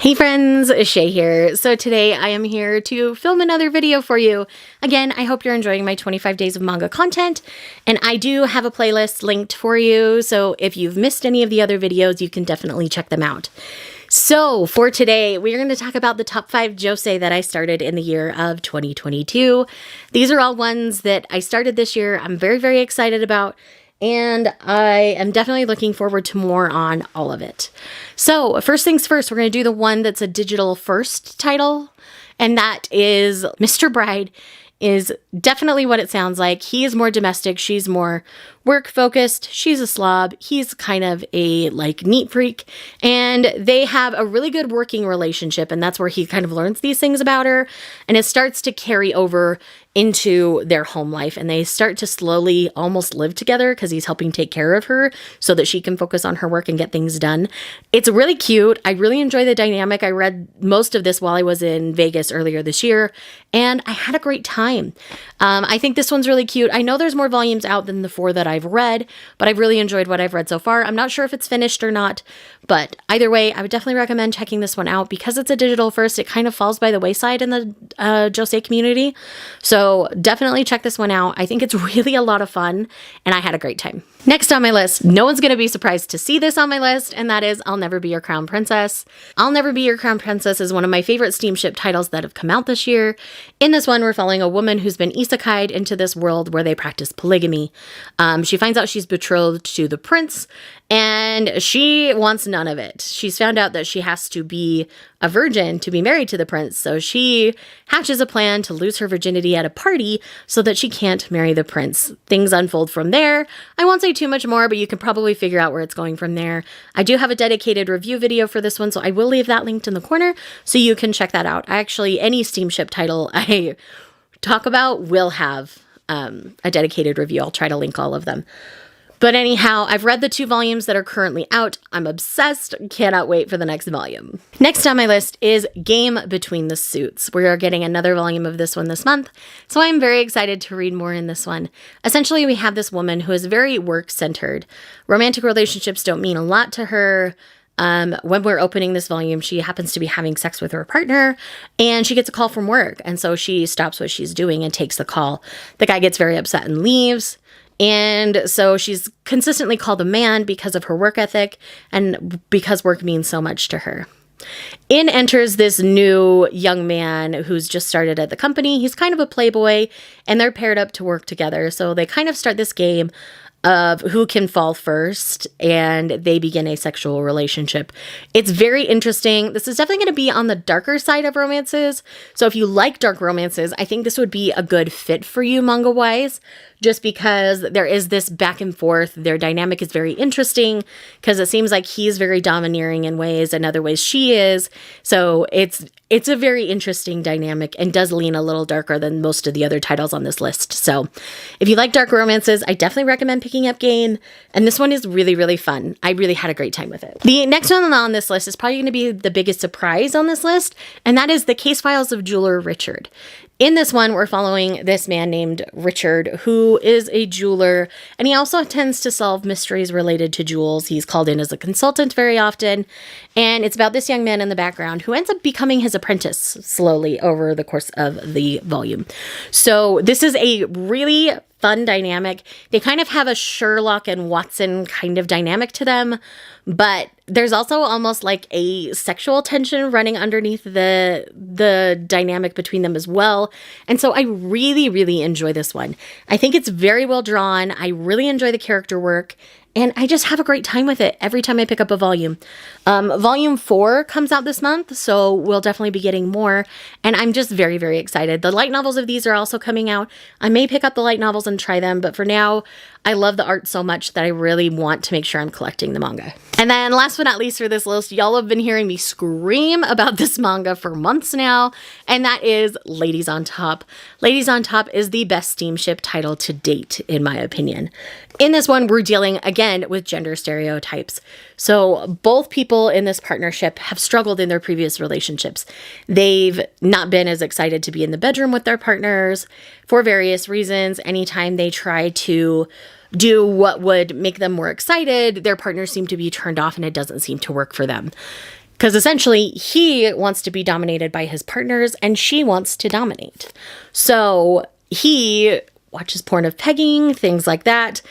Hey friends, Shay here. So today I am here to film another video for you. Again, I hope you're enjoying my 25 days of manga content, and I do have a playlist linked for you, so if you've missed any of the other videos, you can definitely check them out. So for today, we're going to talk about the top 5 Josei that I started in the year of 2022. These are all ones that I started this year. I'm very, very excited about, and I am definitely looking forward to more on all of it. So first things first, we're going to do the one that's a digital first title, and that is Mr. Bride is definitely what it sounds like. He is more domestic. She's more work focused. She's a slob. He's kind of a neat freak, and they have a really good working relationship, and that's where he kind of learns these things about her, and it starts to carry over into their home life, and they start to slowly almost live together because he's helping take care of her so that she can focus on her work and get things done. It's really cute. I really enjoy the dynamic. I read most of this while I was in Vegas earlier this year, and I had a great time. I think this one's really cute. I know there's more volumes out than the 4 that I've read, but I've really enjoyed what I've read so far. I'm not sure if it's finished or not, but either way, I would definitely recommend checking this one out. Because it's a digital first, it kind of falls by the wayside in the Josei community. So definitely check this one out. I think it's really a lot of fun, and I had a great time. Next on my list, no one's going to be surprised to see this on my list, and that is I'll Never Be Your Crown Princess. I'll Never Be Your Crown Princess is one of my favorite steamship titles that have come out this year. In this one, we're following a woman who's been isekai'd into this world where they practice polygamy. She finds out she's betrothed to the prince, and she wants none of it. She's found out that she has to be a virgin to be married to the prince, so she hatches a plan to lose her virginity at a party so that she can't marry the prince. Things unfold from there. I won't say too much more, but you can probably figure out where it's going from there. I do have a dedicated review video for this one, so I will leave that linked in the corner so you can check that out. Actually, any steamship title I talk about will have a dedicated review. I'll try to link all of them. But anyhow, I've read the 2 volumes that are currently out. I'm obsessed. Cannot wait for the next volume. Next on my list is Game Between the Suits. We are getting another volume of this one this month, so I'm very excited to read more in this one. Essentially, we have this woman who is very work-centered. Romantic relationships don't mean a lot to her. When we're opening this volume, she happens to be having sex with her partner, and she gets a call from work, and so she stops what she's doing and takes the call. The guy gets very upset and leaves. And so she's consistently called a man because of her work ethic and because work means so much to her. In enters this new young man who's just started at the company. He's kind of a playboy, and they're paired up to work together. So they kind of start this game of who can fall first, and they begin a sexual relationship. It's very interesting. This is definitely going to be on the darker side of romances. So if you like dark romances, I think this would be a good fit for you manga-wise, just because there is this back and forth. Their dynamic is very interesting because it seems like he's very domineering in ways, and other ways she is. So it's a very interesting dynamic and does lean a little darker than most of the other titles on this list. So if you like dark romances, I definitely recommend picking up Game. And this one is really, really fun. I really had a great time with it. The next one on this list is probably going to be the biggest surprise on this list, and that is The Case Files of Jeweler Richard. In this one, we're following this man named Richard, who is a jeweler, and he also tends to solve mysteries related to jewels. He's called in as a consultant very often, and it's about this young man in the background who ends up becoming his apprentice slowly over the course of the volume. So this is a really fun dynamic. They kind of have a Sherlock and Watson kind of dynamic to them, but there's also almost like a sexual tension running underneath the dynamic between them as well. And so I really, really enjoy this one. I think it's very well drawn. I really enjoy the character work, and I just have a great time with it every time I pick up a volume. Volume 4 comes out this month, so we'll definitely be getting more, and I'm just very, very excited. The light novels of these are also coming out. I may pick up the light novels and try them, but for now, I love the art so much that I really want to make sure I'm collecting the manga. And then last but not least for this list, y'all have been hearing me scream about this manga for months now, and that is Ladies on Top. Ladies on Top is the best steamship title to date, in my opinion. In this one, we're dealing again with gender stereotypes. So both people in this partnership have struggled in their previous relationships. They've not been as excited to be in the bedroom with their partners for various reasons. Anytime they try to do what would make them more excited, their partners seem to be turned off, and it doesn't seem to work for them. Because essentially, he wants to be dominated by his partners and she wants to dominate. So he watches porn of pegging, things like that.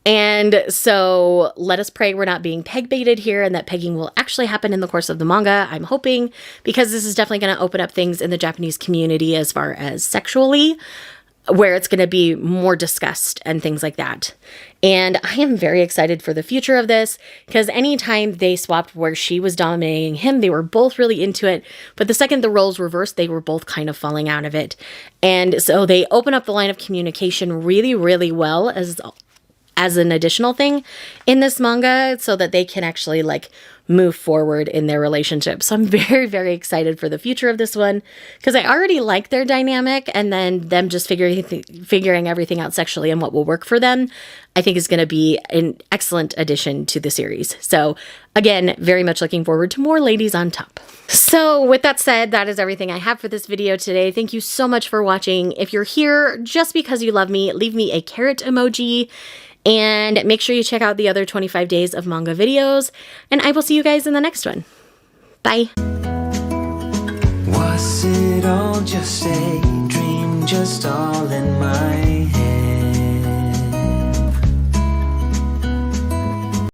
And so let us pray we're not being peg baited here and that pegging will actually happen in the course of the manga. I'm hoping, because this is definitely going to open up things in the Japanese community as far as sexually, where it's going to be more discussed and things like that. And I am very excited for the future of this, because anytime they swapped where she was dominating him, they were both really into it. But the second the roles reversed, they were both kind of falling out of it. And so they open up the line of communication really, really well as an additional thing in this manga, so that they can actually like move forward in their relationship. So I'm very, very excited for the future of this one, because I already like their dynamic, and then them just figuring everything out sexually and what will work for them, I think is going to be an excellent addition to the series. So again, very much looking forward to more ladies on top. So with that said, that is everything I have for this video today. Thank you so much for watching. If you're here just because you love me, leave me a carrot emoji. And make sure you check out the other 25 days of manga videos. And I will see you guys in the next one. Bye. Was it all just a dream, just all in my head?